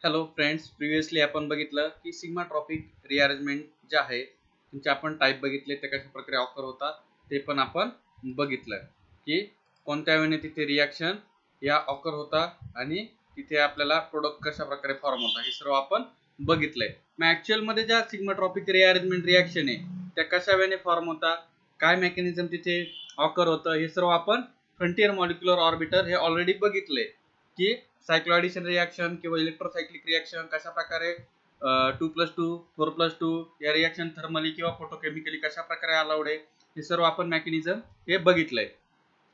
Hello friends, previously आपण बघितलं की सिग्माट्रॉपिक रिअरेंजमेंट जे आहे त्यांचे आपण टाईप बघितले, ते कशा प्रकारे ऑकर होतात ते पण आपण बघितलं की कोणत्या वेळेने तिथे रिॲक्शन या ऑकर होतात आणि तिथे आपल्याला प्रोडक्ट कशा प्रकारे फॉर्म होतात हे सर्व आपण बघितलंय. मग ऍक्च्युअल मध्ये ज्या सिग्माट्रॉपिक रिअरेंजमेंट रिॲक्शन आहे त्या कशा वेळेने फॉर्म होतात, काय मेकॅनिझम तिथे ऑकर होतं, हे सर्व आपण फ्रंटियर मॉलिक्युलर ऑर्बिटर हे ऑलरेडी बघितले की सायक्लोएडिशन रिॲक्शन किंवा इलेक्ट्रोसायक्लिक रिॲक्शन कशा प्रकारे 2+2 4+2 या रिॲक्शन थर्मली किंवा फोटोकेमिकली कशा प्रकारे अलाउड आहे हे सर्व आपण मेकॅनिझम हे बघितलंय.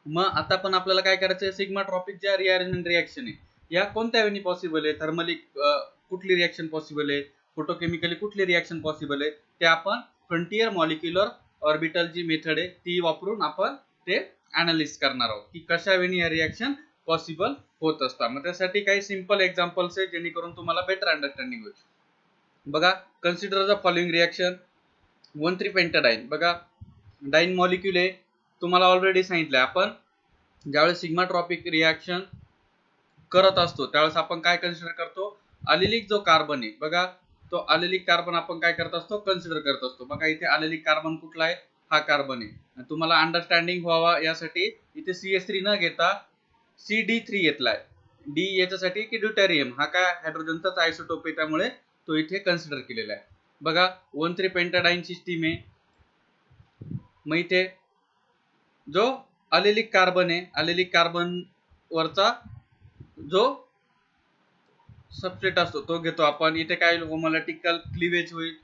मग आता पण आपल्याला काय करायचं आहे, सिग्माट्रॉपिक ज्या रिअरेंजमेंट रिॲक्शन आहे या कोणत्या वेळी पॉसिबल आहे, थर्मली कुठली रिॲक्शन पॉसिबल आहे, फोटोकेमिकली कुठली रिॲक्शन पॉसिबल आहे, ते आपण फ्रंटियर मॉलिक्युलर ऑर्बिटल जी मेथड आहे ती वापरून आपण ते अनालिसिस करणार आहोत की कशा वेळी या रिॲक्शन पॉसिबल होत असतात. मग त्यासाठी काही सिंपल एक्झाम्पल्स आहे जेणेकरून तुम्हाला बेटर अंडरस्टँडिंग होईल. बघा, कन्सिडर द फॉलोइंग रिॲक्शन 1,3-पेंटाडाइन. बघा, डाइन मॉलिक्यूल आहे, तुम्हाला ऑलरेडी सांगितलंय आपण ज्यावेळेस सिग्माट्रॉपिक रिॲक्शन करत असतो त्यावेळेस आपण काय कन्सिडर करतो, अलिलिक जो कार्बन आहे बघा, तो अलिलिक कार्बन आपण काय करत असतो, कन्सिडर करत असतो. बघा इथे अलिलिक कार्बन कुठला आहे, हा कार्बन आहे. तुम्हाला अंडरस्टँडिंग व्हावा यासाठी इथे CH3 न घेता CD3 घेतलाय. डी याच्यासाठी की ड्यूटेरियम हा काय हायड्रोजनचाच आयसोटोप आहे, त्यामुळे तो इथे कन्सिडर केलेला आहे. बघा 1,3-पेंटाडाइन सिस्टीम आहे. मग इथे जो अलिलिक कार्बन आहे, अलिलिक कार्बन वरचा जो सबस्ट्रेट असतो तो घेतो आपण. इथे काय होमोलॅटिकल क्लिवेज होईल.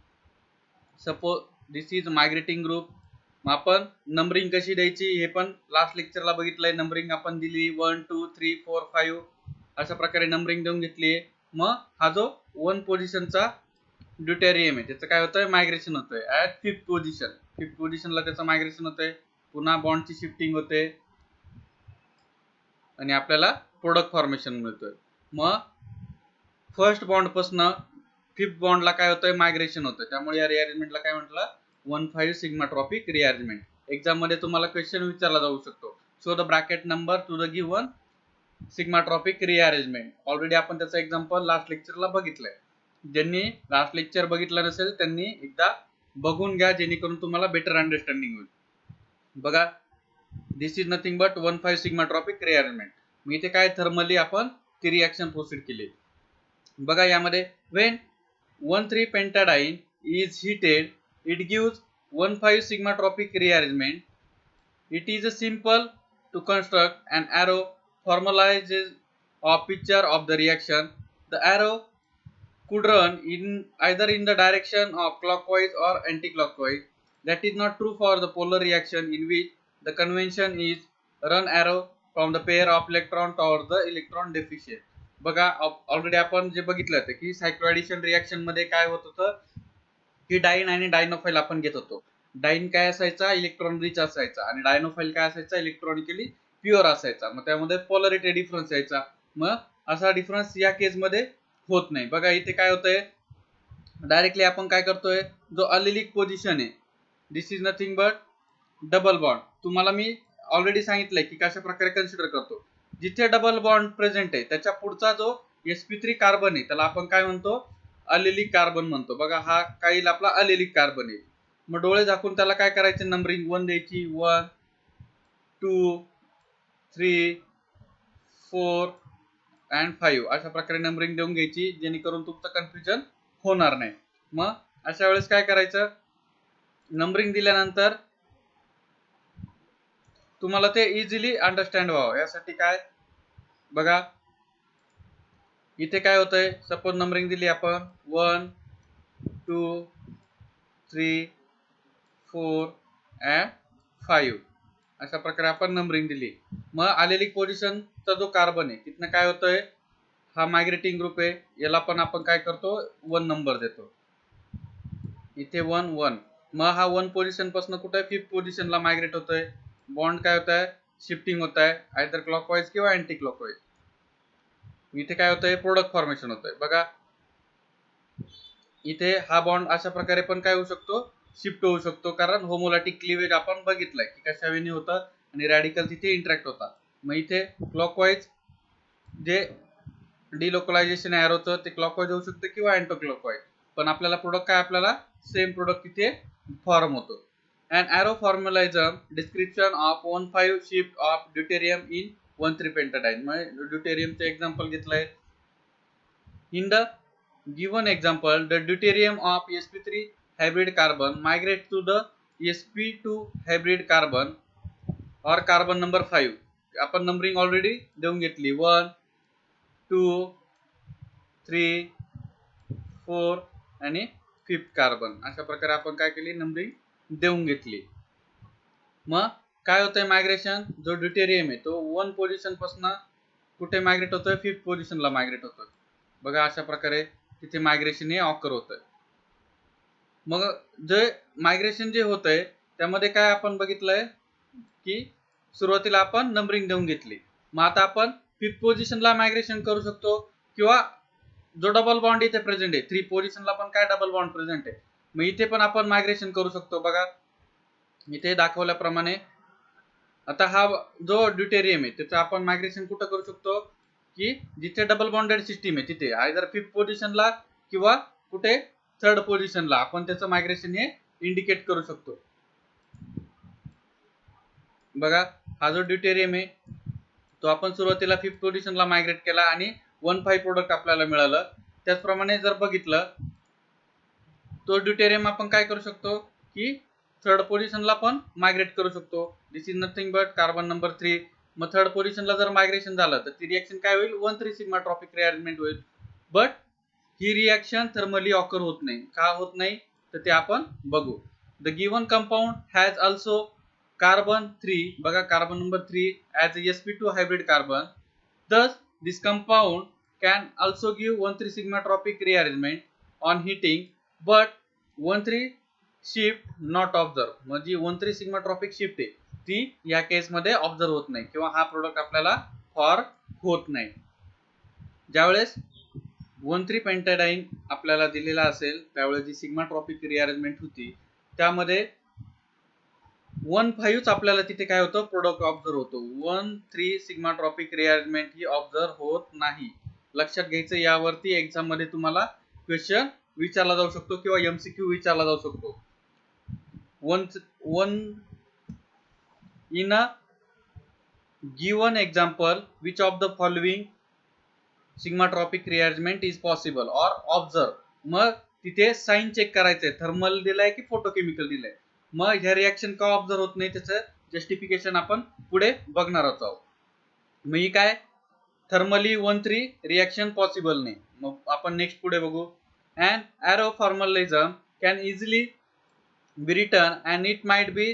Suppose this is migrating group. मग आपण नंबरिंग कशी द्यायची हे पण लास्ट लेक्चरला बघितलंय. नंबरिंग आपण दिली 1 2 3 4 5 अशा प्रकारे नंबरिंग देऊन घेतली आहे. मग हा जो 1 पोझिशनचा ड्यूटेरियम आहे त्याचं काय होतंय, मायग्रेशन होतंय ऍट 5th पोझिशन. 5th पोझिशनला त्याचं मायग्रेशन होतंय, पुन्हा बॉन्डची शिफ्टिंग होते आणि आपल्याला प्रोडक्ट फॉर्मेशन मिळतोय. मग फर्स्ट बॉन्ड पासून 5th बॉन्डला काय होतंय, मायग्रेशन होतंय. त्यामुळे या रिअरेंजमेंटला काय म्हटलं, 1,5 सिग्माट्रॉपिक रिअरेंजमेंट. एक्झाम मध्ये तुम्हाला क्वेश्चन विचारला जाऊ शकतो, show the bracket number two the given sigmatropic rearrangement. Already आपण त्याचं एक्झाम्पल लास्ट लेक्चरला बघितलंय. ज्यांनी लास्ट लेक्चर बघितलं नसेल त्यांनी एकदा बघून घ्या जेणेकरून तुम्हाला बेटर अंडरस्टँडिंग होईल. बघा, this is nothing but 1,5 sigmatropic rearrangement. मी इथे काय थर्मली आपण ती रिॲक्शन प्रोसीड केली. बघा यामध्ये when 1,3-pentadiene is heated it gives 1,5 sigmatropic rearrangement. It is simple to construct an arrow formalizes a picture of the reaction. The arrow could run in either in the direction of clockwise or anti-clockwise. That is not true for the polar reaction in which the convention is run arrow from the pair of electron towards the electron deficient. बघा already आपण जे बघितलं होतं की सायक्लोएडिशन reaction मध्ये काय होत होतं की डाईन आणि डायनोफाईल आपण घेत होतो. डाईन काय असायचा, इलेक्ट्रॉन रिच असायचा, आणि डायनोफाईल काय असायचा, इलेक्ट्रॉनिकली प्युअर असायचा. मग त्यामध्ये पोलॅरिटी डिफरन्स यायचा. मग असा डिफरन्स या केस मध्ये होत नाही. बघा इथे काय होतंय, डायरेक्टली आपण काय करतोय, जो अलिलिक पोझिशन आहे this is nothing but double bond. तुम्हाला मी ऑलरेडी सांगितलंय की कशा प्रकारे कन्सिडर करतो. जिथे डबल बॉन्ड प्रेझेंट आहे त्याच्या पुढचा जो sp3 कार्बन आहे त्याला आपण काय म्हणतो, अलिलिक कार्बन म्हणतो. बघा हा काही आपला अलिलिक कार्बन आहे. मग डोळे झाकून त्याला काय करायचे, नंबरिंग 1 द्यायची, 1 2 3 4 अँड 5 अशा प्रकारे नंबरिंग देऊन घ्यायची जेणेकरून तुमचं कन्फ्युजन होणार नाही. मग अशा वेळेस काय करायचं, नंबरिंग दिल्यानंतर तुम्हाला ते इझिली अंडरस्टँड व्हावं यासाठी काय, बघा इथे काय होतंय, सपोज नंबरिंग दिली आपण 1 2 3 4 अँड 5 अशा प्रकारे आपण नंबरिंग दिली. मग अलिलिक पोझिशनचा जो कार्बन आहे तिथनं काय होतंय, हा मायग्रेटिंग ग्रुप आहे, याला पण आपण काय करतो 1 नंबर देतो. इथे 1 1. मग हा 1 पोझिशन पासून कुठे 5th पोझिशनला मायग्रेट होतोय. बॉन्ड काय होत आहे, शिफ्टिंग होत आहे आयदर क्लॉकवाईज किंवा अँटी क्लॉकवाईज. इथे काय होतंय, प्रोडक्ट फॉर्मेशन होतंय. बघा इथे हा बॉन्ड अशा प्रकारे पण काय होऊ शकतो, शिफ्ट होऊ शकतो, कारण होमोलॅटिक क्लिवेज आपण बघितलंय की कशा वेळी होतं आणि रॅडिकल तिथे इंटरॅक्ट होतात. मग इथे क्लॉकवाईज जे डिलोकलायझेशन एरोचं ते क्लॉकवाईज होऊ शकतं किंवा अँटी क्लॉकवाईज, पण आपल्याला प्रोडक्ट काय, आपल्याला सेम प्रोडक्ट तिथे फॉर्म होतो. And arrow formula is a description of 1,5 shift of deuterium in 1,3 पेंटाडाइन. मग ड्यूटेरियमचं एक्झाम्पल घेतलंय. In the given example, the deuterium of sp3 hybrid carbon migrate to the sp2 hybrid carbon or carbon number 5. आपण numbering already देऊन घेतली, 1 2 3 4 आणि 5th carbon. अशा प्रकारे आपण काय केली, नंबरिंग देऊन घेतली. मग काय होतंय मायग्रेशन, जो ड्यूटेरियम आहे तो 1 पोझिशन पासून कुठे मायग्रेट होतोय, 5th पोझिशनला मायग्रेट होतोय. बघा अशा प्रकारे तिथे मायग्रेशन हे ऑकर होतंय. मग जे मायग्रेशन जे होतंय त्यामध्ये काय आपण बघितलंय की सुरुवातीला आपण नंबरिंग देऊन घेतली. मग आता आपण 5th पोझिशनला मायग्रेशन करू शकतो किंवा जो डबल बॉन्ड इथे प्रेझेंट आहे 3 पोझिशनला पण काय डबल बॉन्ड प्रेझेंट आहे, मग इथे पण आपण मायग्रेशन करू शकतो. बघा इथे दाखवल्याप्रमाणे आता हा जो ड्यूटेरियम आहे त्याचं आपण मायग्रेशन कुठं करू शकतो की जिथे डबल बॉन्डेड सिस्टीम आहे तिथे आयदर 5th पोझिशनला किंवा कुठे 3rd पोझिशनला आपण त्याचं मायग्रेशन हे इंडिकेट करू शकतो. बघा हा जो ड्यूटेरियम आहे तो आपण सुरुवातीला 5th पोझिशनला मायग्रेट केला आणि 1,5 प्रोडक्ट आपल्याला मिळालं. त्याचप्रमाणे जर बघितलं तो ड्यूटेरियम आपण काय करू शकतो की 3rd पोझिशनला पण मायग्रेट करू शकतो. This is nothing but carbon number 3. मग 3rd पोझिशनला जर मायग्रेशन झालं तर ती रिएक्शन काय होईल, 1,3 सिग्मा ट्रॉपिक रिअरेंजमेंट होईल. But he reaction thermally occur होत नाही. का होत नाही तर ते आपण बघू. The given compound has also carbon 3, बघा carbon number 3 as a sp2 hybrid carbon. Thus this compound can also give 1,3 sigma tropic rearrangement on heating, but 1,3 shift not observed. म्हणजे 1,3 सिग्मा ट्रॉपिक शिफ्ट आहे ती या केस मध्ये observe होत नाही किंवा हा प्रोडक्ट आपल्याला फॉर होत नाही. ज्यावेळेस 1,3 पेंटाडाइन आपल्याला दिलेला असेल त्यावेळेस जी सिग्मा ट्रॉपिक रिअरेंजमेंट होती त्यामध्ये 1,5 आपल्याला तिथे काय होतं, प्रोडक्ट ऑब्झर्व होतो. 1,3 सिग्मा ट्रॉपिक रिअरेंजमेंट ही ऑब्झर्व होत नाही. लक्षात घ्यायचं, यावरती एक्झाम मध्ये तुम्हाला क्वेश्चन विचारला जाऊ शकतो किंवा एमसीक्यू विचारला जाऊ शकतो. One in a given example which of the following sigmatropic rearrangement is possible or observe. मग तिथे साइन चेक करायचंय, थर्मल दिलाय की फोटोकेमिकल दिलाय. मग ह्या रिएक्शन का ऑब्झर्व होत नाही त्याचं जस्टिफिकेशन आपण पुढे बघणार आहोत. मग ही काय थर्मली 1,3 रिएक्शन पॉसिबल नाही. मग आपण नेक्स्ट पुढे बघू. And arrow formalism can easily be written and it might be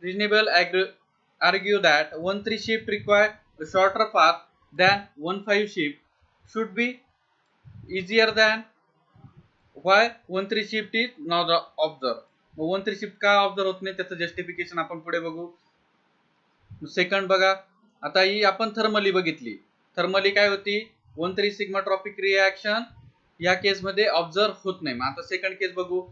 reasonable argue that 1,3 shift require a shorter path than 1,5 shift should be easier than why 1,3 shift is not observed. 1,3 shift का observe होत नाही त्याचं justification आपण पुढे बघू. Second बघा आता ही आपण थर्मली बघितली. थर्मली काय होती, 1,3 सिग्मा ट्रॉपिक रिएक्शन या केस मध्ये ऑब्झर्व होत नाही. मग आता सेकंड केस बघू.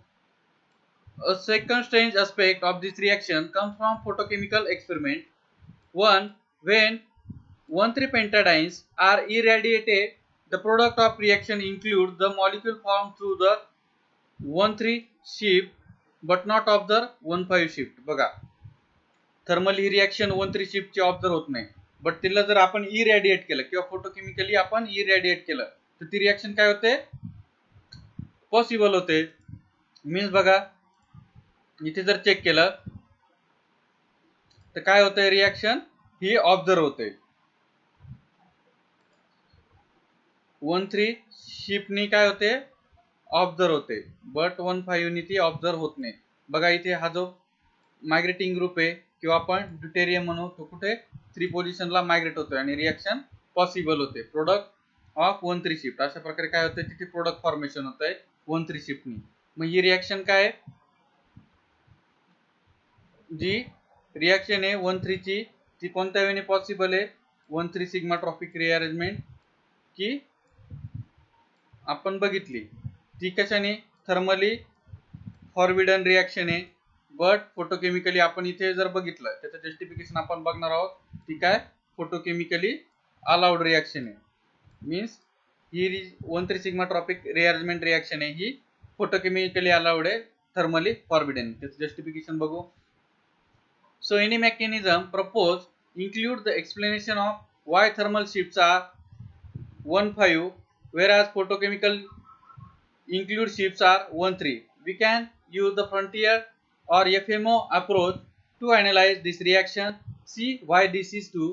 A second strange aspect of this reaction comes from photochemical experiment. One, when 1,3 pentadienes are irradiated, the product of reaction includes the molecule formed through the 1,3 shift but not of the 1,5 shift. बघा thermal ही reaction 1,3 shift ची observe होत नाही, but तिला जर आपण इरॅडिएट केलं किंवा photochemically आपण इरॅडिएट केलं तर ती रिएक्शन काय होते, पॉसिबल होते. मीन्स बघा इथे जर चेक केलं तर काय होतंय, रिएक्शन ही ऑब्झर्व होते. 1,3 शिफ्टनी काय होते, ऑब्झर्व होते, बट 1,5 नी ती ऑब्झर्व होत नाही. बघा इथे हा जो मायग्रेटिंग ग्रुप आहे किंवा आपण ड्यूटेरियम म्हणू तो कुठे 3 पोझिशनला मायग्रेट होतोय आणि रिएक्शन पॉसिबल होते प्रोडक्ट ऑफ 1,3 शिफ्ट. अशा प्रकारे काय होतंय, तिथे प्रोडक्ट फॉर्मेशन होतंय 1,3 शिफ्टनी. मग ही रिएक्शन काय, जी रिएक्शन आहे 1,3 ची ती कोणत्या वेळी पॉसिबल आहे, 1,3 सिग्मा ट्रॉपिक रिअरेंजमेंट की आपण बघितली ती कशाने, थर्मली फॉरबिडन रिएक्शन आहे. बट फोटोकेमिकली आपण इथे जर बघितलं त्याचं जस्टिफिकेशन आपण बघणार आहोत. ती काय फोटोकेमिकली अलाउड रिएक्शन आहे. मीन्स ही 1,3 सिग्मा ट्रॉपिक रिअरेंजमेंट रिएक्शन आहे, ही फोटोकेमिकली अलाउड आहे, थर्मली फॉरबिडन. त्याचं जस्टिफिकेशन बघू. So any mechanism proposed include the explanation of why thermal shifts are 1,5 whereas photochemical include shifts are 1,3. We can use the frontier or FMO approach to analyze this reaction. See why this is true.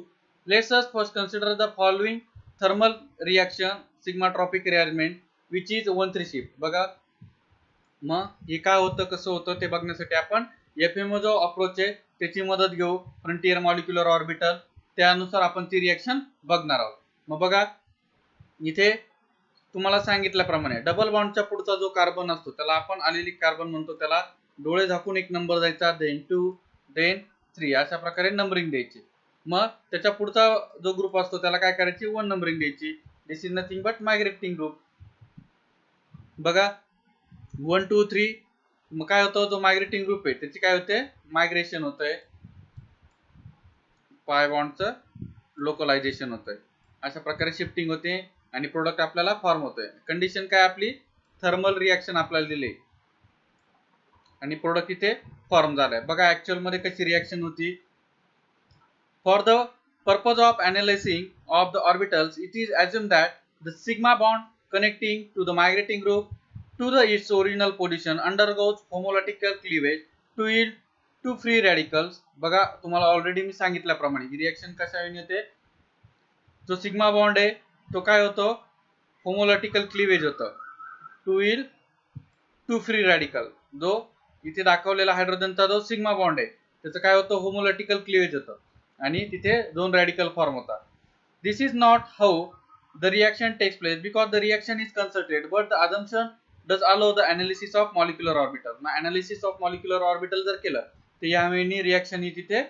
Let us first consider the following thermal reaction sigmatropic rearrangement which is 1,3 shift. बघा मग हे काय होतं कसं होतं ते बघण्यासाठी आपण FMO जो अप्रोच आहे त्याची मदत घेऊ, फ्रंटियर मॉलिक्युलर ऑर्बिटल, त्यानुसार आपण ती रिएक्शन बघणार आहोत. मग बघा इथे तुम्हाला सांगितल्याप्रमाणे डबल बॉन्डच्या पुढचा जो कार्बन असतो त्याला आपण अलिलिक कार्बन म्हणतो, त्याला डोळे झाकून एक नंबर द्यायचा, देन 2 देन 3 अशा प्रकारे नंबरिंग द्यायची. मग त्याच्या पुढचा जो ग्रुप असतो त्याला काय करायची 1 नंबरिंग द्यायची. दिस इज नथिंग बट मायग्रेटिंग ग्रुप. बघा 1 2 3 मग काय होतं, जो मायग्रेटिंग ग्रुप आहे त्याची काय होते मायग्रेशन होतंय, पाय बॉन्डचं लोकलायझेशन होतंय, अशा प्रकारे शिफ्टिंग होते आणि प्रोडक्ट आपल्याला फॉर्म होतोय. कंडिशन काय आपली थर्मल रिएक्शन आपल्याला दिली आणि प्रोडक्ट इथे फॉर्म झालाय. बघा ऍक्च्युअल मध्ये कशी रिएक्शन होती. For the purpose of analysing of the orbitals it is assume that the sigma bond connecting to the migrating group to the its original position undergoes homological cleavage to yield two free radicals. बघा तुम्हाला already मी सांगितल्याप्रमाणे ही reaction कशाने येते, जो sigma bond आहे तो काय होतो होमोलॉजिकल क्लीवेज होतं, to yield to free radical. जो इथे दाखवलेला हायड्रोजनचा जो सिग्मा बॉन्ड आहे त्याचं काय होतं होमोलॉजिकल क्लीवेज होतं आणि तिथे 2 रॅडिकल फॉर्म होतात. This is not how the reaction takes place because the reaction is concentrated but the assumption does allow the analysis of molecular orbital. मग analysis of molecular orbital जर केलं तर यावेळी reaction ही तिथे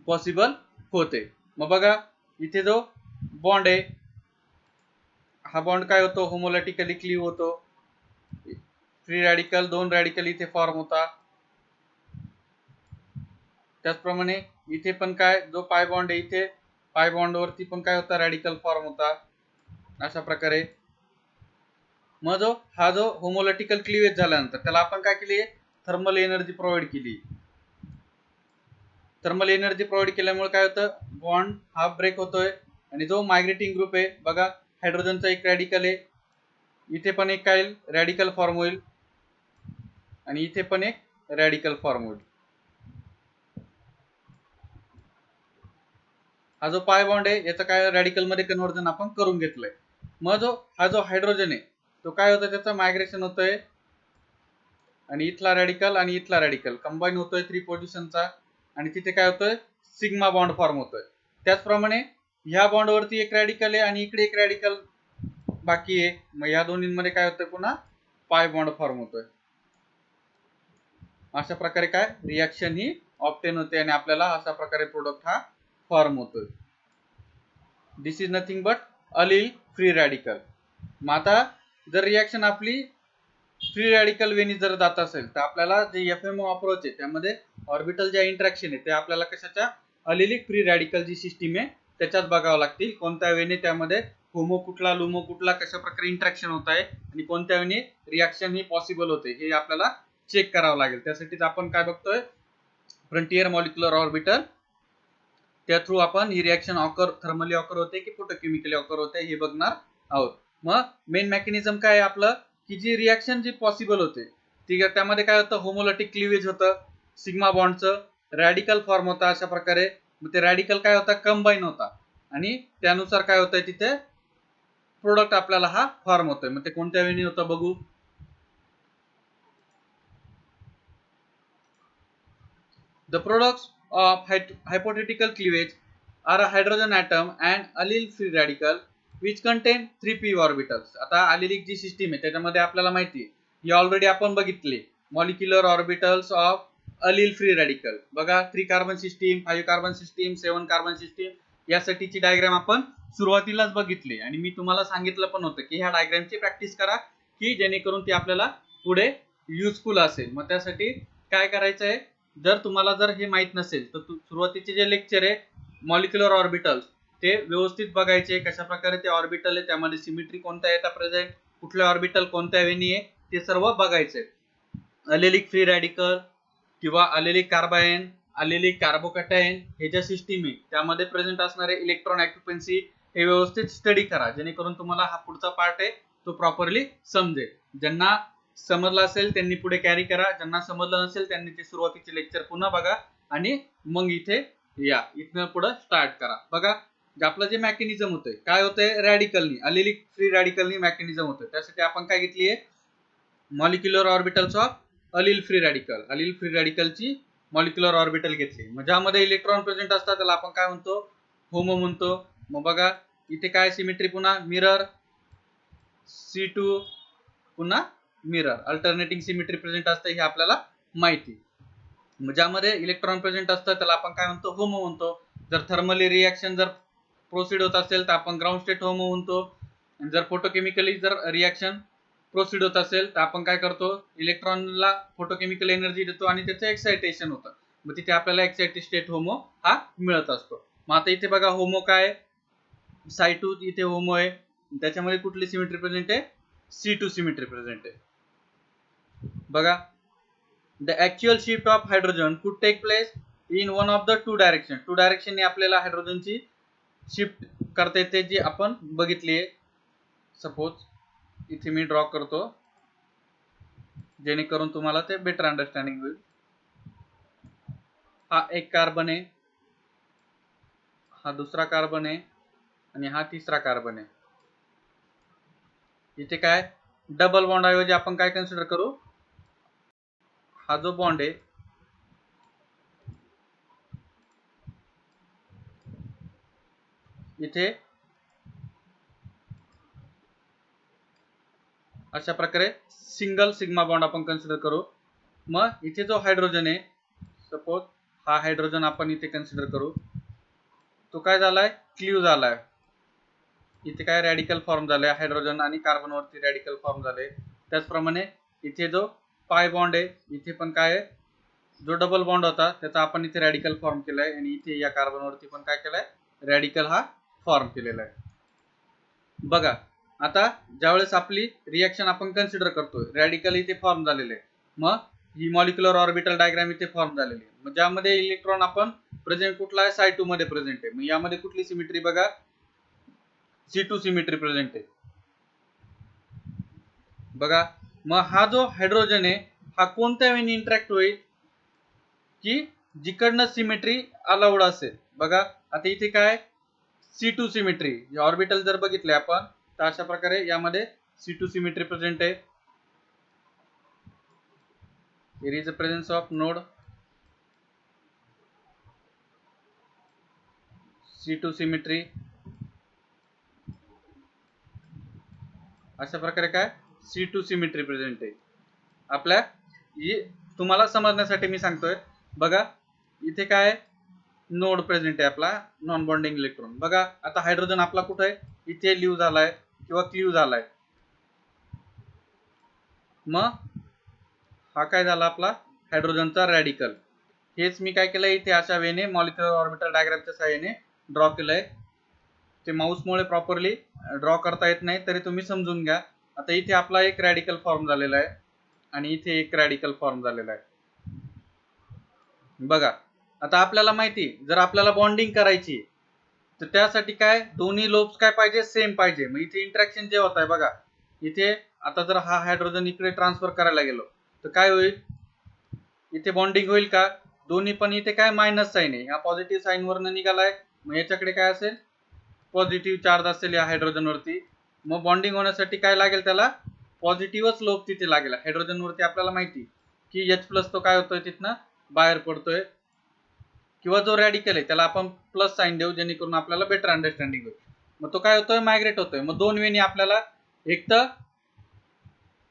पॉसिबल होते. मग बघा इथे जो बॉन्ड आहे हा बॉन्ड काय होतो होमोलॉजिकली क्लीव होतो, फ्री रॅडिकल 2 रॅडिकल इथे फॉर्म होता. त्याचप्रमाणे इथे पण काय जो पाय बॉन्ड आहे इथे पाय बॉन्ड वरती पण काय होता रॅडिकल फॉर्म होता, अशा प्रकारे. मग हा जो होमोलॉजिकल क्लीवेज झाल्यानंतर त्याला आपण काय केली थर्मल एनर्जी प्रोव्हाइड केली. थर्मल एनर्जी प्रोव्हाइड केल्यामुळे काय होतं बॉन्ड हा ब्रेक होतोय आणि जो मायग्रेटिंग ग्रुप आहे बघा हायड्रोजनचा एक रॅडिकल आहे, इथे पण एक काय रॅडिकल फॉर्म होईल आणि इथे पण एक रॅडिकल फॉर्म होईल. हा जो पाय बॉन्ड आहे याचा काय रॅडिकल मध्ये कन्वर्जन आपण करून घेतलंय. मग हा जो हायड्रोजन आहे तो काय होतं त्याचं मायग्रेशन होतंय आणि इथला रॅडिकल आणि इथला रॅडिकल कंबाईन होतोय 3 पोझिशनचा आणि तिथे काय होतोय सिग्मा बॉन्ड फॉर्म होतोय. त्याचप्रमाणे ह्या बॉन्ड वरती एक रॅडिकल आहे आणि इकडे एक रॅडिकल बाकी आहे. मग या दोन्हींमध्ये काय होतंय पुन्हा पाय बॉन्ड फॉर्म होतोय. अशा प्रकारे काय रिएक्शन ही ऑब्टेन होते आणि आपल्याला अशा प्रकारे प्रोडक्ट हा फॉर्म होतोय. This is nothing but allyl free radical. मग आता जर रिएक्शन आपली फ्री रॅडिकल वेनी जर जात असेल तर आपल्याला जे FMO अप्रोच आहे त्यामध्ये ऑर्बिटल ज्या इंटरॅक्शन आहे ते आपल्याला कशाच्या अलिलिक फ्री रॅडिकल जी सिस्टीम आहे त्याच्यात बघावं लागतील. कोणत्या वेने त्यामध्ये होमो कुठला लुमो कुठला कशा प्रकारे इंटरॅक्शन होत आहे आणि कोणत्या वेने रिएक्शन ही पॉसिबल होते हे आपल्याला चेक करावं लागेल. त्यासाठीच आपण काय बघतोय फ्रंटियर मॉलिक्युलर ऑर्बिटल, त्या थ्रू आपण ही रिएक्शन ऑकर थर्मली ऑकर होते की फोटोकेमिकली ऑकर होते हे बघणार आहोत. मग मेन मेकॅनिझम काय आहे आपलं की जी रिएक्शन जी पॉसिबल होते ठीक आहे त्यामध्ये काय होतं होमोलॉजिक क्लीवेज होतं, सिग्मा बॉन्डचं रॅडिकल फॉर्म होता अशा प्रकारे. मग ते रॅडिकल काय होता कंबाईन होता आणि त्यानुसार काय होतंय तिथे प्रोडक्ट आपल्याला हा फॉर्म होतोय. मग ते कोणत्या वेळी होतं बघू. The products of hypothetical cleavage are a hydrogen atom and allyl free radical which contain 3p orbitals. आता अलिलिक जी सिस्टीम आहे त्याच्यामध्ये आपल्याला माहिती आहे ही ऑलरेडी आपण बघितली molecular orbitals of अलिल free radical. बघा 3 carbon system 5 carbon system 7 carbon system यासाठीची डायग्राम आपण सुरुवातीलाच बघितली आणि मी तुम्हाला सांगितलं पण होतं की ह्या डायग्रामची प्रॅक्टिस करा की जेणेकरून ती आपल्याला पुढे युजफुल असेल. मग त्यासाठी काय करायचं आहे जर तुम्हाला जर हे माहित नसेल तर सुरुवातीचे जे लेक्चर आहे मॉलिक्युलर ऑर्बिटल्स ते व्यवस्थित बघायचे, कशा प्रकारे ते ऑर्बिटल आहे, त्यामध्ये सिमेट्री कोणत्या येतात प्रेझेंट, कुठल्या ऑर्बिटल कोणत्या वेनी आहे, ते सर्व बघायचे. अलेलिक फ्री रॅडिकल किंवा अलेलिक कार्बायन, अलेलिक कार्बोकॅटायन हे ज्या सिस्टीम आहे त्यामध्ये प्रेझेंट असणारे इलेक्ट्रॉन ऑक्युपन्सी हे व्यवस्थित स्टडी करा, जेणेकरून तुम्हाला हा पुढचा पार्ट आहे तो प्रॉपरली समजेल. ज्यांना समजलं असेल त्यांनी पुढे कॅरी करा, ज्यांना समजलं नसेल त्यांनी ते सुरुवातीचे लेक्चर पुन्हा बघा आणि मग इथे या, इथनं पुढे स्टार्ट करा. बघा आपलं जे मेकॅनिझम होतंय, काय होतंय, रॅडिकलनी अलेलिक फ्री रॅडिकलनी मेकॅनिझम होतंय. त्यासाठी आपण काय घेतलीये, molecular orbitals of allyl free radical, allyl free रॅडिकलची मॉलिक्युलर ऑर्बिटल घेतली. मग ज्यामध्ये इलेक्ट्रॉन प्रेझेंट असतात त्याला आपण काय म्हणतो, होमो म्हणतो. मग बघा इथे काय सिमेट्री, पुन्हा मिरर C2, पुन्हा मिरर, अल्टरनेटिंग सिमेट्री प्रेझेंट असते हे आपल्याला माहिती. मग ज्यामध्ये इलेक्ट्रॉन प्रेझेंट असतं त्याला आपण काय म्हणतो, होमो म्हणतो. जर थर्मली रिएक्शन जर प्रोसीड होत असेल तर आपण ग्राउंड स्टेट होमो म्हणतो. आणि जर फोटोकेमिकली जर रिएक्शन प्रोसीड होत असेल तर आपण काय करतो, इलेक्ट्रॉनला फोटोकेमिकल एनर्जी देतो आणि त्याचं एक्साइटेशन होतं. मग तिथे आपल्याला एक्साइटेड स्टेट होमो हा मिळत असतो. मग आता इथे बघा होमो काय, Psi2 इथे होमो आहे, त्याच्यामध्ये कुठली सिमेट्री प्रेझेंट आहे, C2 सिमेट्री प्रेझेंट आहे. बघा the actual shift of hydrogen could take place in one of the two direction. Two डायरेक्शनने आपल्याला हायड्रोजनची शिफ्ट करता येते, जी आपण बघितली आहे. सपोज इथे मी ड्रॉ करतो जेणेकरून तुम्हाला ते बेटर अंडरस्टँडिंग होईल. हा एक कार्बन आहे, हा दुसरा कार्बन आहे आणि हा तिसरा कार्बन आहे. इथे काय डबल बॉन्ड ऐवजी आपण काय कन्सिडर करू, हा जो बॉन्ड आहे इथे अशा प्रकारे सिंगल सिग्मा बॉन्ड आपण कन्सिडर करू. मग इथे जो हायड्रोजन आहे, सपोज हा हायड्रोजन आपण इथे कन्सिडर करू, तो काय झालाय, क्लीव झालाय. इथे काय रॅडिकल फॉर्म झालाय, हायड्रोजन आणि कार्बन वरती रॅडिकल फॉर्म झाले. त्याचप्रमाणे इथे जो पाय बॉन्ड आहे, इथे पण काय आहे, जो डबल बॉन्ड होता त्याचा आपण इथे रॅडिकल फॉर्म केलाय आणि इथे या कार्बन वरती पण काय केलाय, रॅडिकल हा फॉर्म केलेला आहे. बघा आता ज्यावेळेस आपली रिएक्शन आपण कन्सिडर करतोय, रॅडिकल इथे फॉर्म झालेले आहे, मग ही मॉलिक्युलर ऑर्बिटल डायग्राम इथे फॉर्म झालेली आहे. मग ज्यामध्ये इलेक्ट्रॉन आपण प्रेझेंट कुठला आहे, Psi2 मध्ये प्रेझेंट आहे. मग यामध्ये कुठली सिमेट्री, बघा C2 सिमेट्री प्रेझेंट आहे. बघा मग हा जो हायड्रोजन आहे हा कोणत्या वेळी इंटरॅक्ट होईल, की जिकडनं सिमेट्री अलाउड असेल. बघा आता इथे काय C2 सिमेट्री, ऑर्बिटल जर बघितले आपण तर अशा प्रकारे यामध्ये C2 सिमेट्री प्रेझेंट आहे. Here is the presence of node C2 symmetry. अशा प्रकारे काय C2 सिमेट्री प्रेझेंट आहे. आपल्या तुम्हाला समजण्यासाठी मी सांगतोय. बघा इथे काय नोड प्रेझेंट आहे आपला, नॉन बॉन्डिंग इलेक्ट्रॉन. बघा आता हायड्रोजन आपला कुठे आहे, इथे लिव्ह झालाय किंवा क्लीव्ह झालाय. मग हा काय झाला आपला हायड्रोजनचा रॅडिकल. हेच मी काय केलंय, इथे अशा वेने मॉलिक्युलर ऑर्बिटल डायग्रामच्या सहाय्याने ड्रॉ केलंय. ते माऊसमुळे प्रॉपरली ड्रॉ करता येत नाही तरी तुम्ही समजून घ्या. आता इथे आपला एक रॅडिकल फॉर्म झालेला आहे आणि इथे एक रॅडिकल फॉर्म झालेला आहे. बघा आता आपल्याला माहिती, जर आपल्याला बॉन्डिंग करायची तर त्यासाठी काय दोन्ही लोब्स काय पाहिजे, सेम पाहिजे. मग इथे इंटरॅक्शन जे होत आहे, बघा इथे आता जर हा हायड्रोजन इकडे ट्रान्सफर करायला गेलो तर काय होईल, इथे बॉन्डिंग होईल का, दोन्ही पण इथे काय मायनस साईन आहे, या पॉझिटिव्ह साईन वरनं निघालाय. मग याच्याकडे काय असेल, पॉझिटिव्ह चार्ज असेल या हायड्रोजन वरती. मग बॉन्डिंग होण्यासाठी काय लागेल, त्याला पॉझिटिव्हच लोब तिथे लागेल. हायड्रोजन वरती आपल्याला माहिती की H+ तो काय होतोय, तिथनं बाहेर पडतोय. किंवा जो रॅडिकल आहे त्याला आपण प्लस साईन देऊ जेणेकरून आपल्याला बेटर अंडरस्टँडिंग होईल. मग तो काय होतोय, मायग्रेट होतोय. मग दोन वेनी आपल्याला, एक तर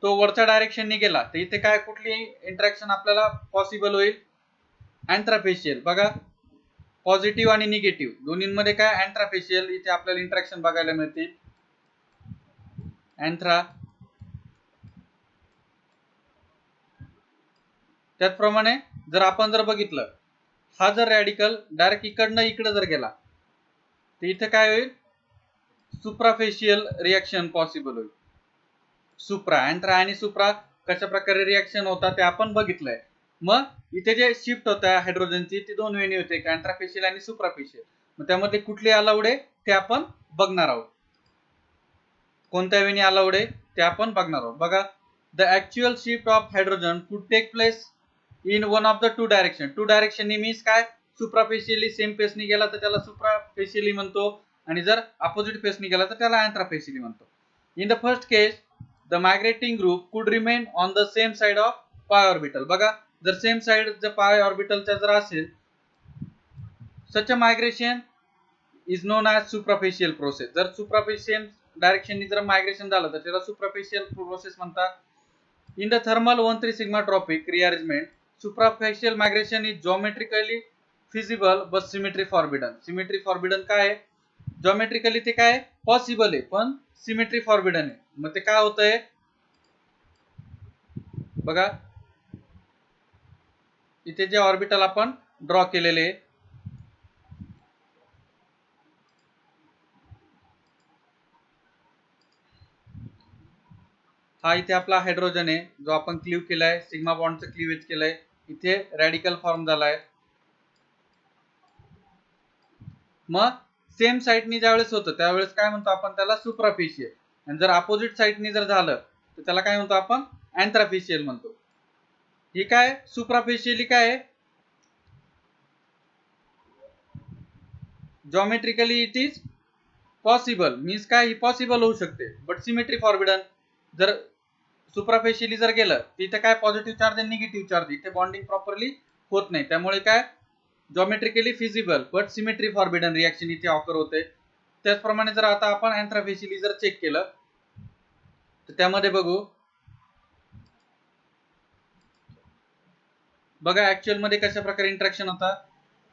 तो वरच्या डायरेक्शनने गेला तर इथे काय कुठली इंटरॅक्शन आपल्याला पॉसिबल होईल, अँथ्राफेशियल. बघा पॉझिटिव्ह आणि निगेटिव्ह दोन्हींमध्ये काय अँथ्राफेशियल इथे आपल्याला इंटरॅक्शन बघायला मिळतील. अँथ्रा, त्याचप्रमाणे जर आपण जर बघितलं, हा जर रॅडिकल डायरेक्ट इकडनं इकडे जर गेला तर इथे काय होईल, सुप्राफेशियल रिएक्शन पॉसिबल होईल. सुप्रा अँट्रा आणि सुप्रा कशा प्रकारे रिएक्शन होतात ते आपण बघितलंय. मग इथे जे शिफ्ट होत्या हायड्रोजनची ती दोन वेणी होते, अँट्राफेशियल आणि सुप्राफेशियल. मग त्यामध्ये कुठली अलाउड आहे ते आपण बघणार आहोत. कोणत्या वेणी अलाउड आहे ते आपण बघणार आहोत. बघा, the actual shift of hydrogen could take place in one of the two direction. Two direction means काय, सुप्राफेशियली सेम फेसनी गेला तर त्याला सुप्राफेशियली म्हणतो, आणि जर अपोजिट फेसनी गेला तर त्याला अँट्राफेशियली म्हणतो. In the first case the migrating group could remain on the same side of pi orbital. बघा, जर सेम साइड जर पाय ऑर्बिटलच्या जर असेल, such a migration is known as suprafacial process. जर सुप्राफेशियल डायरेक्शन जर मायग्रेशन झालं तर त्याला सुप्राफेशियल प्रोसेस म्हणतात. In the thermal 1,3 sigmatropic rearrangement suprafacial migration is geometrically feasible but symmetry forbidden. Symmetry forbidden काय आहे, जॉमेट्रिकली ते काय पॉसिबल आहे पण सिमेट्री फॉरबिडन आहे. मग ते काय होतंय बघा, इथे जे ऑर्बिटल आपण ड्रॉ केलेले, हा इथे आपला हायड्रोजन आहे जो आपण क्लीव केलाय, सिग्मा बॉन्डचं क्लीवेज केलंय. इथे रॅडिकल फॉर्म झालाय. मग सेम साइडनी ज्यावेळेस होतं त्यावेळेस काय म्हणतो आपण त्याला सुप्राफेशियल, आणि जर अपोजिट साइडनी जर झालं तर त्याला काय म्हणतो आपण अँट्राफेशियल म्हणतो. ही काय सुप्राफेशियली काय आहे, जॉमेट्रिकली इट इज पॉसिबल मीन्स काय, ही पॉसिबल होऊ शकते बट सिमेट्री फॉरबिडन. जर सुप्राफेशियली जर गेलं तिथे काय पॉझिटिव्ह चार्ज आणि निगेटिव्ह चार्ज इथे बॉन्डिंग प्रॉपरली होत नाही, त्यामुळे काय geometrically feasible but symmetry forbidden reaction इथे ऑकर होते. त्याचप्रमाणे जर आता आपण अँट्राफेशियली जर चेक केलं तर त्यामध्ये बघू, बघा ऍक्च्युअल मध्ये कशा प्रकारे इंटरॅक्शन होता.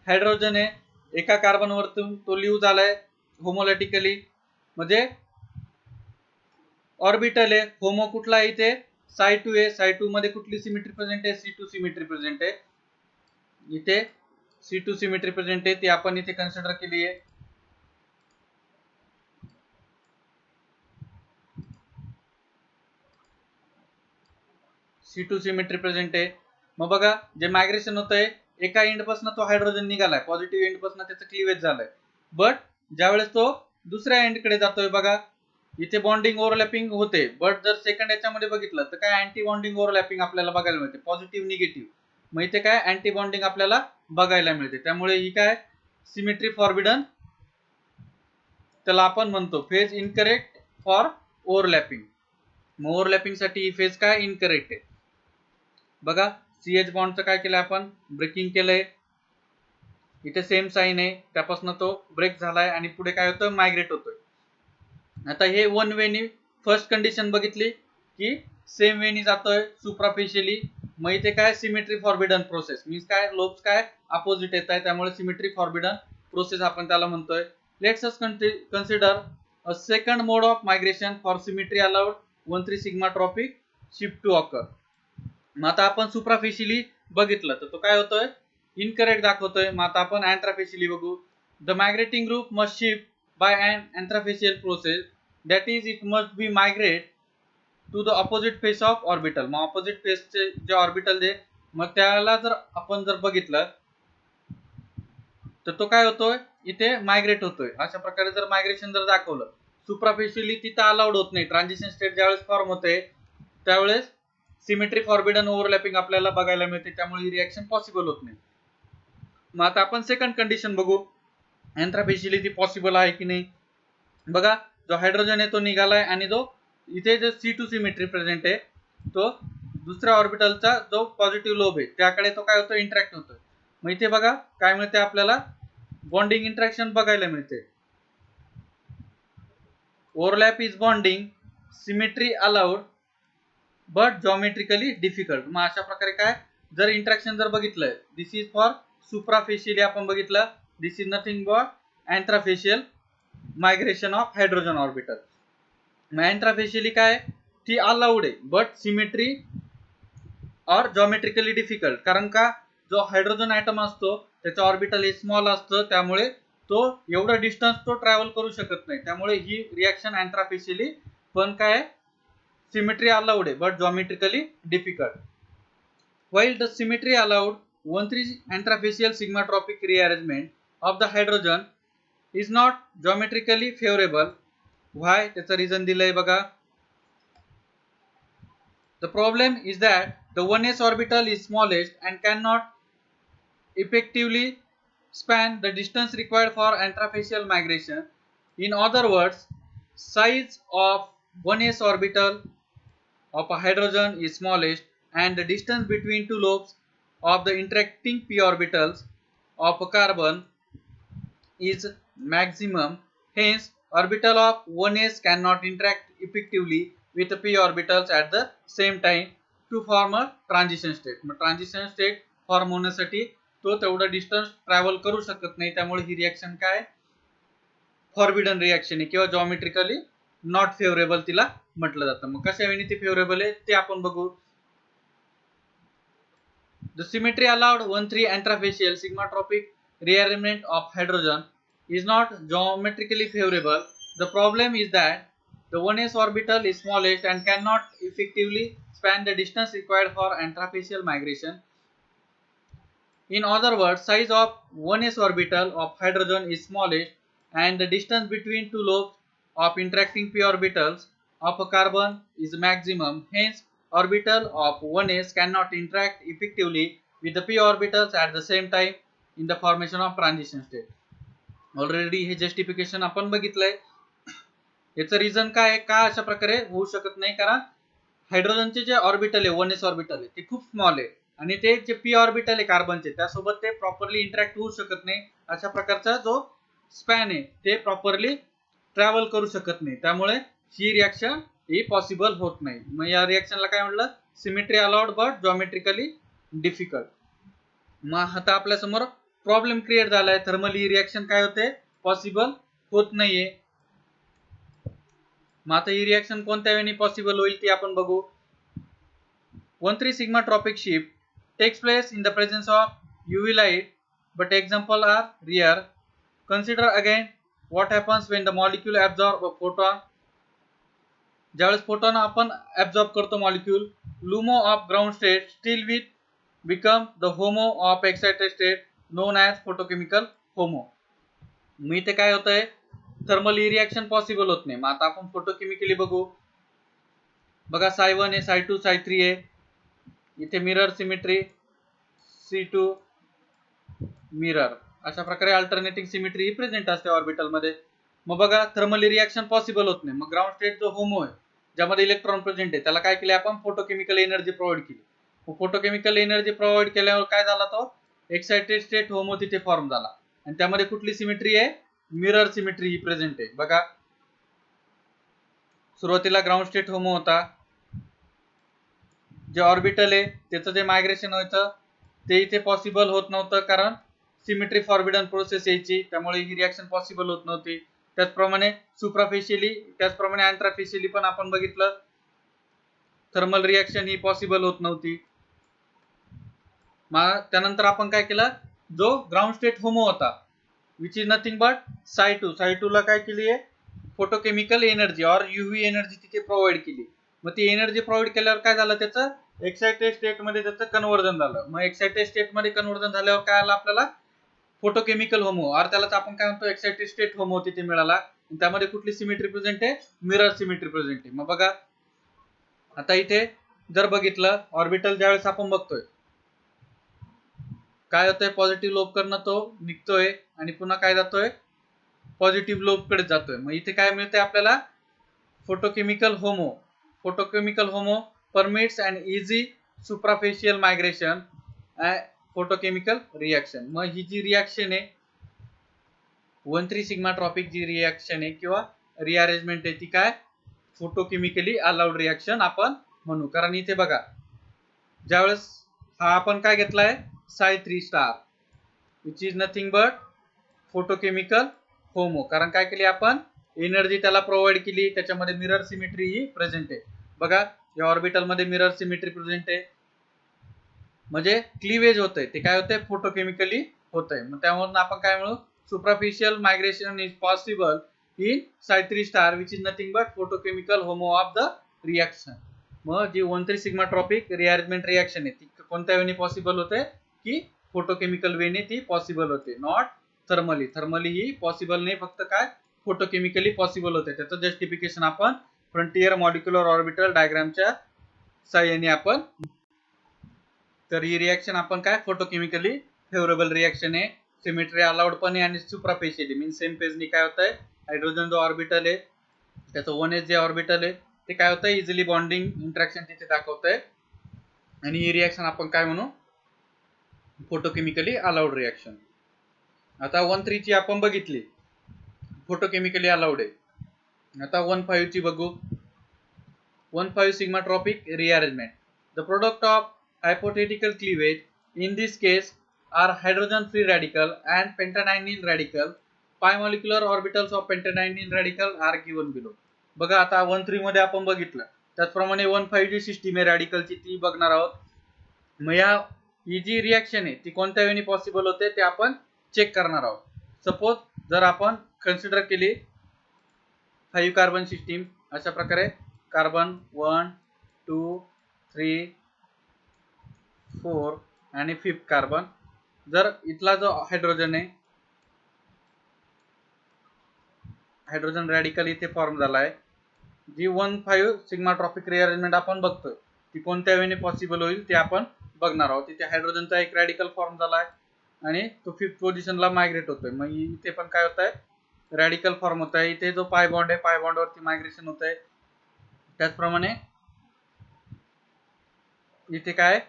हायड्रोजन आहे एका कार्बन वरतून तो लिव्ह झालाय होमोलॅटिकली, म्हणजे ऑर्बिटल आहे होमो कुठला आहे इथे साय2 आहे. साय2 मध्ये कुठली सिमेट्री प्रेझेंट आहे, C2 सिमेट्री प्रेझेंट आहे. इथे C2 सिमेट्री प्रेझेंट आहे ती आपण इथे कन्सिडर केली आहे. C2 सिमेट्री प्रेझेंट आहे. मग बघा जे मायग्रेशन होतंय एका एंड पासून तो हायड्रोजन निघालाय, पॉझिटिव्ह एंड पासून त्याचं क्लीवेज झालंय, बट ज्यावेळेस तो दुसऱ्या एंड कडे जातोय बघा इथे बॉन्डिंग ओव्हरलॅपिंग होते. बट जर सेकंड याच्यामध्ये बघितलं तर काय अँटी बॉन्डिंग ओव्हरलॅपिंग आपल्याला बघायला मिळते, पॉझिटिव्ह निगेटिव्ह. मग इथे काय अँटी बॉन्डिंग आपल्याला बघायला मिळते, त्यामुळे ही काय सिमेट्री फॉरबिडन त्याला आपण म्हणतो फेज इनकरेक्ट फॉर ओव्हरलॅपिंग. मग ओव्हरलॅपिंग साठी ही फेज काय इनकरेक्ट आहे. बघा CH बॉन्डचं काय केलं आपण ब्रेकिंग केलंय, इथे सेम साइन आहे त्यापासून तो ब्रेक झालाय आणि पुढे काय होतं मायग्रेट होतोय. आता हे वन वेनी फर्स्ट कंडिशन बघितली की सेम वेनी जातोय सुप्राफेशियली. मग इथे काय सिमेट्री फॉरबिडन प्रोसेस मीन्स काय लोब्स काय अपोजिट येत आहे, त्यामुळे सिमेट्री फॉरबिडन प्रोसेस आपण त्याला म्हणतोय. Let's us consider a second mode of migration for symmetry allowed 1,3 sigmatropic shift to occur. मग आता आपण सुप्राफेशियली बघितलं तर तो काय होतोय इनकरेक्ट दाखवतोय. मग आता आपण अँट्राफेशियली बघू. The migrating group must shift by an antarafacial process, that is it must be migrate to the opposite face of orbital. मग ऑपोजिट फेसचे जे ऑर्बिटल जे मग त्याला जर आपण जर बघितलं तर तो काय होतोय इथे मायग्रेट होतोय. अशा प्रकारे जर मायग्रेशन जर दाखवलं सुप्राफेशियली तिथं अलाउड होत नाही. ट्रान्झिशन स्टेट ज्यावेळेस फॉर्म होते त्यावेळेस सिमेट्री फॉरबिडन ओव्हरलॅपिंग आपल्याला बघायला मिळते, त्यामुळे ही रिएक्शन पॉसिबल होत नाही. मग आता आपण सेकंड कंडिशन बघू अँट्राफेशियली ती पॉसिबल आहे की नाही. बघा जो हायड्रोजन आहे तो निघालाय आणि जो इथे जो C2 सिमेट्री प्रेझेंट आहे तो दुसऱ्या ऑर्बिटलचा जो पॉझिटिव्ह लोब आहे त्याकडे तो काय होतो इंटरॅक्ट होतोय. मग इथे बघा काय मिळते आपल्याला बॉन्डिंग इंटरॅक्शन बघायला मिळते. Overlap is bonding, symmetry allowed but geometrically difficult. मग अशा प्रकारे काय जर इंटरॅक्शन जर बघितलंय दिस इज फॉर सुप्राफेशियली आपण बघितलं, this is nothing but antarafacial migration of hydrogen orbital. मग अँट्राफेशियली काय ती अलाउड आहे बट सिमेट्री और जॉमेट्रिकली डिफिकल्ट, कारण का जो हायड्रोजन ॲटम असतो त्याचं ऑर्बिटल हे स्मॉल असतं त्यामुळे तो एवढा डिस्टन्स तो ट्रॅव्हल करू शकत नाही, त्यामुळे ही रिॲक्शन अँथ्राफिशियली पण काय सिमेट्री अलाउड आहे but geometrically difficult. While the symmetry allowed 1,3 antifacial sigmatropic rearrangement of the hydrogen is not geometrically favorable. Why? त्याचं रिझन दिलंय बघा. The problem is that the 1s orbital is smallest and cannot effectively span the distance required for antifacial migration. In other words, size of 1s orbital of a hydrogen is smallest and the distance between two lobes of the interacting p orbitals of a carbon is maximum. Hence, orbital of 1s cannot interact effectively with the p orbitals at the same time to form a transition state. मग transition state form होण्यासाठी तो तेवढा distance travel करू शकत नाही, त्यामुळे ही reaction काय forbidden reaction आहे किंवा जॉमेट्रिकली नॉट फेवरेबल तिला म्हटलं जातं. मग कशा वेळी ती फेवरेबल आहे ते आपण बघू. The symmetry allowed 1,3 antifacial sigmatropic rearrangement of hydrogen is not geometrically favorable. The problem is that the 1s orbital is smallest and cannot effectively span the distance required for antifacial migration. In other words, size of 1s orbital of hydrogen is smallest and the distance between two lobes of interacting p orbitals of a carbon is maximum. Hence, orbital of 1s cannot interact effectively with the p orbitals at the same time in the formation of transition state. Already हे justification आपण बघितलंय. याचं reason काय आहे, का अशा प्रकारे होऊ शकत नाही, कारण हायड्रोजनचे जे ऑर्बिटल आहे 1s ऑर्बिटल आहे ते खूप स्मॉल आहे आणि ते जे p ऑर्बिटल आहे कार्बनचे त्यासोबत ते प्रॉपरली इंटरॅक्ट होऊ शकत नाही. अशा प्रकारचा जो स्पॅन आहे ते प्रॉपरली ट्रॅव्हल करू शकत नाही, त्यामुळे ही रिॲक्शन ही पॉसिबल होत नाही. मग या रिॲक्शनला काय म्हटलं, symmetry allowed but geometrically difficult. मग आता आपल्या समोर प्रॉब्लेम क्रिएट झालाय, थर्मली रिॲक्शन काय होते पॉसिबल होत नाहीये. मग आता ही रिॲक्शन कोणत्या वेळी पॉसिबल होईल ती आपण बघू. 1,3 sigmatropic shift takes place in the presence of UV light, but examples are rare. Consider again what happens when the molecule absorbs a photon. ज्यावेळेस फोटॉन आपण ऍब्झॉर्ब करतो molecule, LUMO of ground state still will become the HOMO of excited state known as photochemical HOMO. मग इथे काय होतंय, thermally reaction possible होत नाही. मग आता आपण फोटोकेमिकली बघू. बघा ψ1 आहे, ψ2 ψ3 आहे, इथे मिरर सिमेट्री C2 मिरर, अशा प्रकारे अल्टरनेटिंग सिमेट्री ही प्रेझेंट असते ऑर्बिटल मध्ये. मग बघा थर्मली रिॲक्शन पॉसिबल होत नाही. मग ग्राउंड स्टेट जो होमो आहे ज्यामध्ये इलेक्ट्रॉन प्रेझेंट आहे त्याला काय केले आपण, फोटोकेमिकल एनर्जी प्रोव्हाइड केली. मग फोटोकेमिकल एनर्जी प्रोव्हाइड केल्यावर काय झाला, तो एक्साइटेड स्टेट होमो तिथे फॉर्म झाला आणि त्यामध्ये कुठली सिमेट्री आहे, मिरर सिमेट्री ही प्रेझेंट आहे. बघा सुरुवातीला ग्राउंड स्टेट होमो होता, जे ऑर्बिटल आहे त्याचं जे मायग्रेशन व्हायचं ते इथे पॉसिबल होत नव्हतं, कारण सिमेट्री फॉरबिडन प्रोसेस यायची, त्यामुळे ही रिॲक्शन पॉसिबल होत नव्हती. त्याचप्रमाणे सुप्राफेशियली, त्याचप्रमाणे अँट्राफेशियली पण आपण बघितलं थर्मल रिॲक्शन ही पॉसिबल होत नव्हती. मग त्यानंतर आपण काय केलं, जो ग्राउंड स्टेट होमो होता विच इज नथिंग बट ψ2 ला काय केली आहे, फोटोकेमिकल एनर्जी और UV एनर्जी तिथे प्रोव्हाइड केली. मग ती एनर्जी प्रोव्हाइड केल्यावर काय झालं, त्याचं एक्साइटेड स्टेट मध्ये त्याचं कन्व्हर्जन झालं. मग एक्साइटेड स्टेट मध्ये कन्व्हर्जन झाल्यावर काय आलं आपल्याला, फोटोकेमिकल होमो, और त्यालाच आपण काय म्हणतो एक्साइटेड स्टेट होमो तिथे मिळाला. त्यामध्ये कुठली सिमेट्री प्रेझेंट आहे, मिरर सिमेट्री प्रेझेंट आहे. मग बघा आता इथे जर बघितलं ऑर्बिटल ज्यावेळेस आपण बघतोय काय होतंय, पॉझिटिव्ह लोब कडनं तो निघतोय आणि पुन्हा काय जातोय, पॉझिटिव्ह लोब कडे जातोय. मग इथे काय मिळतंय आपल्याला, photochemical HOMO. Photochemical HOMO permits and easy suprafacial migration photochemical reaction. मग ही जी रिॲक्शन आहे 1,3 सिग्माट्रॉपिक जी रिॲक्शन आहे किंवा रिअरेंजमेंट आहे ती काय फोटोकेमिकली अलाउड रिॲक्शन आपण म्हणू. कारण इथे बघा ज्यावेळेस हा आपण काय घेतलाय ψ3 star which is nothing but photochemical HOMO, कारण काय केली आपण एनर्जी त्याला प्रोव्हाइड केली, त्याच्यामध्ये मिरर सिमेट्री ही प्रेझेंट आहे. बघा या ऑर्बिटल मध्ये मिरर सिमेट्री प्रेझेंट आहे, म्हणजे क्लीवेज होतंय, ते काय होतंय फोटोकेमिकली होतंय. मग त्यावरून आपण काय म्हणू, superficial migration is possible in Psi3 star which is nothing but photochemical homo of the reaction. मग जी 1,3 सिग्माट्रॉपिक रिअरेंजमेंट रिएक्शन आहे ती कोणत्या वेने पॉसिबल होते की फोटोकेमिकल वेने ती पॉसिबल होते, not thermally. Thermally he possible नाही, फक्त काय फोटोकेमिकली पॉसिबल होते. त्याचं जस्टिफिकेशन आपण फ्रंटियर मॉलिक्युलर ऑर्बिटल डायग्रामच्या साहाय्याने आपण. तर ही रिएक्शन आपण काय फोटोकेमिकली फेवरेबल रिएक्शन आहे, सिमेट्री अलाउड पण आहे आणि सुप्राफेशियली मीन सेम पेजनी काय होतंय हायड्रोजन जो ऑर्बिटल आहे त्याचं 1s जे ऑर्बिटल आहे ते काय होतंय इझिली बॉन्डिंग इंटरॅक्शन तिथे दाखवतंय आणि ही रिएक्शन आपण काय म्हणू फोटोकेमिकली अलाउड रिएक्शन. आता 1,3 ची आपण बघितली फोटोकेमिकली अलाउड आहे. आता 1,5 ची बघू. 1,5 sigmatropic rearrangement. The product of hypothetical cleavage in this case are hydrogen free radical and pentadiene radical. Pi molecular orbitals of pentadiene radical are given below. बघा आता 1,3 मध्ये आपण बघितलं त्याचप्रमाणे 1,5 जी सिस्टीम आहे रॅडिकलची ती बघणार आहोत. मग ही जी रिएक्शन आहे ती कोणत्या वेळी पॉसिबल होते ते आपण चेक करणार आहोत. सपोज जर आपण कन्सिडर केली 5 कार्बन सिस्टीम अशा प्रकारे कार्बन 1 2 3 4 आणि 5th कार्बन. जर इथला जो हायड्रोजन आहे हायड्रोजन रॅडिकल इथे फॉर्म झालाय, जी 1,5 सिग्माट्रॉपिक रिअरेंजमेंट आपण बघतोय ती कोणत्या वेळी पॉसिबल होईल ते आपण बघणार आहोत. इथे हायड्रोजनचा एक रॅडिकल फॉर्म झालाय आणि तो 5th पोझिशनला मायग्रेट होतोय. मग इथे पण काय होत आहे रॅडिकल फॉर्म होत आहे. इथे जो पाय बॉन्ड आहे पाय बॉन्ड वरती मायग्रेशन होत आहे. त्याचप्रमाणे इथे काय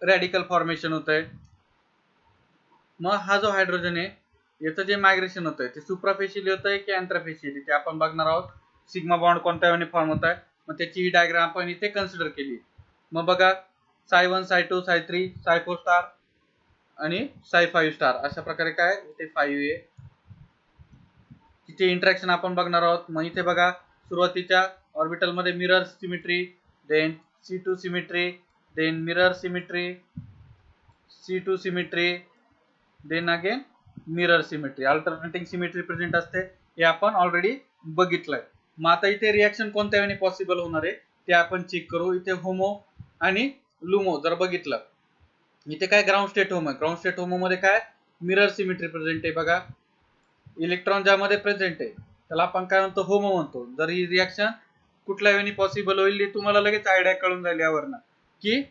रॅडिकल फॉर्मेशन होत आहे. मग हा जो हायड्रोजन आहे याचं जे मायग्रेशन होत आहे ते सुप्राफेशियली होत आहे की अँथ्राफेशियली ते आपण बघणार आहोत. सिग्मा बॉन्ड कोणत्या वेळी फॉर्म होत आहे मग त्याची ही डायग्राम आपण इथे कन्सिडर केली. मग बघा Psi1 Psi2 Psi3 Psi4 star आणि Psi5 स्टार अशा प्रकारे काय इथे 5 आहे तिथे इंटरॅक्शन आपण बघणार आहोत. मग इथे बघा सुरुवातीच्या ऑर्बिटल मध्ये mirror symmetry, then C2 symmetry, then mirror symmetry, C2 symmetry, then again mirror symmetry, alternating symmetry present असते हे आपण ऑलरेडी बघितलंय. मग आता इथे रिएक्शन कोणत्या वेळी पॉसिबल होणार आहे ते आपण चेक करू. इथे होमो आणि लुमो जर बघितलं इथे काय ग्राउंड स्टेट होमो आहे. ग्राउंड स्टेट होमो मध्ये काय मिरर सिमेट्री प्रेझेंट आहे. बघा इलेक्ट्रॉन ज्यामध्ये प्रेझेंट आहे त्याला आपण काय म्हणतो होमो म्हणतो. जर ही रिएक्शन कुठल्या वेळी पॉसिबल होईल तुम्हाला लगेच आयडिया कळून जाईल यावरनं की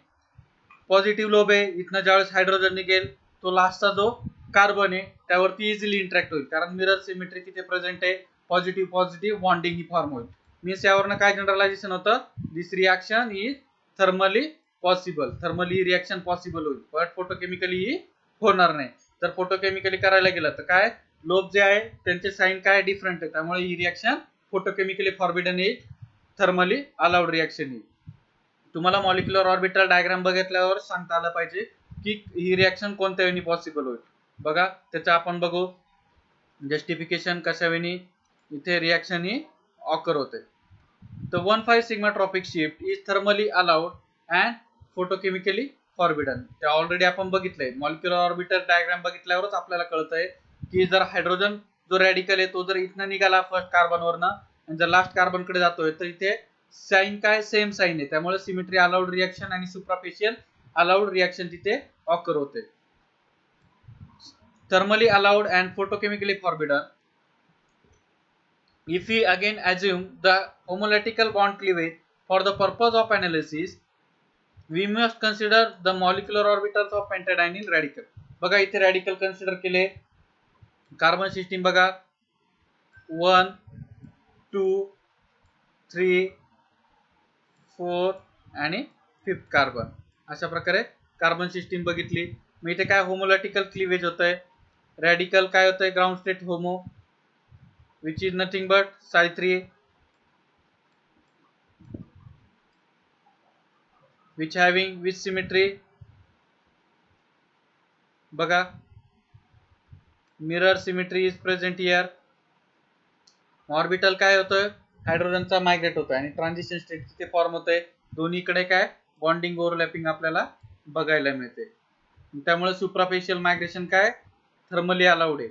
पॉझिटिव्ह लोब आहे इथनं ज्यावेळेस हायड्रोजन निघेल तो लास्टचा जो कार्बन आहे त्यावरती इझिली इंटरॅक्ट होईल कारण मिरर सिमेट्री तिथे प्रेझेंट आहे. पॉझिटिव्ह पॉझिटिव्ह बॉन्डिंग ही फॉर्म होईल. मीन्स यावरनं काय जनरलायझेशन होतं this reaction is thermally possible. Thermally reaction possible होईल बट फोटोकेमिकली ही होणार नाही. जर फोटोकेमिकली करायला गेलं तर काय लोब जे आहे त्यांचे साईन काय डिफरंट आहे त्यामुळे ही रिएक्शन फोटोकेमिकली फॉरबिडन येईल, थर्मली अलाउड रिएक्शन येईल. तुम्हाला मॉलिक्युलर ऑर्बिटल डायग्राम बघितल्यावर सांगता आलं पाहिजे की ही रिएक्शन कोणत्या वेळी पॉसिबल होईल. बघा त्याचं आपण बघू जस्टिफिकेशन कशा वेळी इथे रिएक्शन ही ऑकर होते. तर 1,5 sigmatropic shift is thermally aloud and photochemically forbidden. ते ऑलरेडी आपण बघितलंय. मॉलिक्युलर ऑर्बिटल डायग्राम बघितल्यावरच आपल्याला कळतंय की जर हायड्रोजन जो रॅडिकल आहे तो जर इथनं निघाला फर्स्ट कार्बन वरनं आणि जर लास्ट कार्बन कडे जातोय तर इथे साइन काय सेम साइन आहे त्यामुळे सिमेट्री अलाउड रिएक्शन आणि सुप्राफेशियल अलाउड रिएक्शन तिथे ऑकर होते. Thermally aloud and photochemically forbidden. If we again assume the homological bond cleavage for the purpose of analysis, we must consider the molecular orbitals of pentadiene radical. बघा इथे radical consider केले. Carbon system बघा 1 2 3 4 आणि 5th carbon अशा प्रकारे carbon system बघितली. मग इथे काय होमोलॉजिकल क्लीवेज होतंय. रॅडिकल काय होतंय ground state homo which is nothing but Psi3 which having which symmetry बघा mirror symmetry is present here. Orbital काय होतोय हायड्रोजनचा मायग्रेट होतोय आणि ट्रान्झिशन स्टेट तिथे फॉर्म होतोय. दोन्हीकडे काय बॉन्डिंग ओव्हरलॅपिंग आपल्याला बघायला मिळते. त्यामुळे सुप्राफेशियल मायग्रेशन काय थर्मली अलाउड आहे.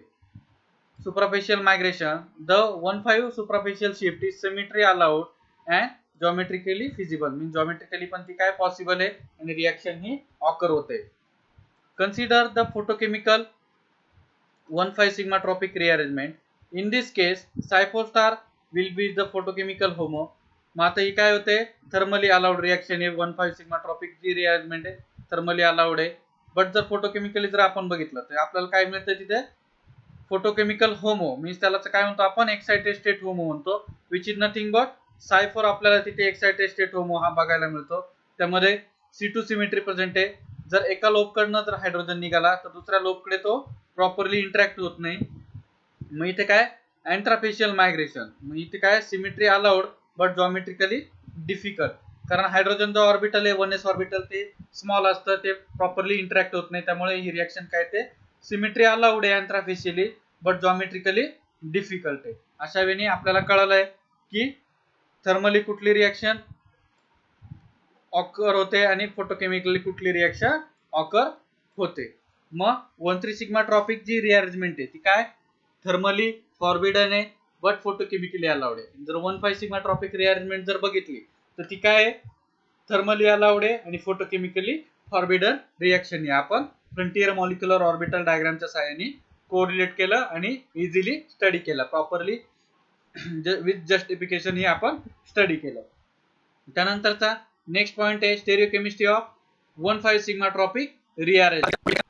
Suprafacial migration the 1,5 suprafacial shift is symmetry allowed and geometrically feasible. Mean geometrically पण ती काय पॉसिबल आहे आणि रिएक्शन ही ऑकर होते. Consider the photochemical 1,5 sigma tropic rearrangement. In this case, SiPho star will be the photochemical HOMO. मग आता ही काय होते थर्मली अलाउड रिएक्शन आहे 1,5 sigma tropic जी रिअरेंजमेंट आहे थर्मली अलाउड आहे. बट जर फोटोकेमिकली जर आपण बघितलं तर आपल्याला काय मिळतं तिथे फोटोकेमिकल होमो मीन्स त्याला काय म्हणतो आपण एक्साइटेड स्टेट होमो म्हणतो विच इज नथिंग बट सायफोर आपल्याला तिथे एक्साइटेड स्टेट होमो हा बघायला मिळतो. त्यामध्ये C2 सिमेट्री प्रेझेंट आहे. जर एका लोबकडनं जर हायड्रोजन निघाला तर दुसऱ्या लोबकडे तो प्रॉपरली इंटरॅक्ट होत नाही. मग इथे काय अँट्राफेशियल मायग्रेशन. मग इथे काय symmetry allowed but geometrically difficult. कारण हायड्रोजन जो ऑर्बिटल आहे 1s ऑर्बिटल ते स्मॉल असतं ते प्रॉपरली इंटरॅक्ट होत नाही. त्यामुळे ही रिएक्शन काय ते सिमेट्री अलाउड आहे अँट्राफेशियली बट जॉमेट्रिकली डिफिकल्ट आहे. अशा वेळी आपल्याला कळलंय की थर्मली कुठली रिएक्शन ऑकर होते आणि फोटोकेमिकली कुठली रिएक्शन ऑकर होते. मग 1,3 सिग्मा ट्रॉपिक जी रिअरेंजमेंट आहे ती काय थर्मली फॉरबिडन आहे बट फोटोकेमिकली अलाउड आहे. जर 1,5 सिग्मा ट्रॉपिक रिअरेंजमेंट जर बघितली तर ती काय आहे थर्मली अलाउड आहे आणि फोटोकेमिकली फॉरबिडन रिएक्शन आहे. आपण फ्रंटियर मॉलिक्युलर ऑर्बिटल डायग्रामच्या सहाय्याने कोरिलेट केलं आणि इझिली स्टडी केलं प्रॉपरली विथ जस्टिफिकेशन हे आपण स्टडी केलं. त्यानंतरचा नेक्स्ट पॉइंट आहे स्टेरियोकेमिस्ट्री ऑफ 1,5 सिग्मा ट्रॉपिक रिअरेंजमेंट.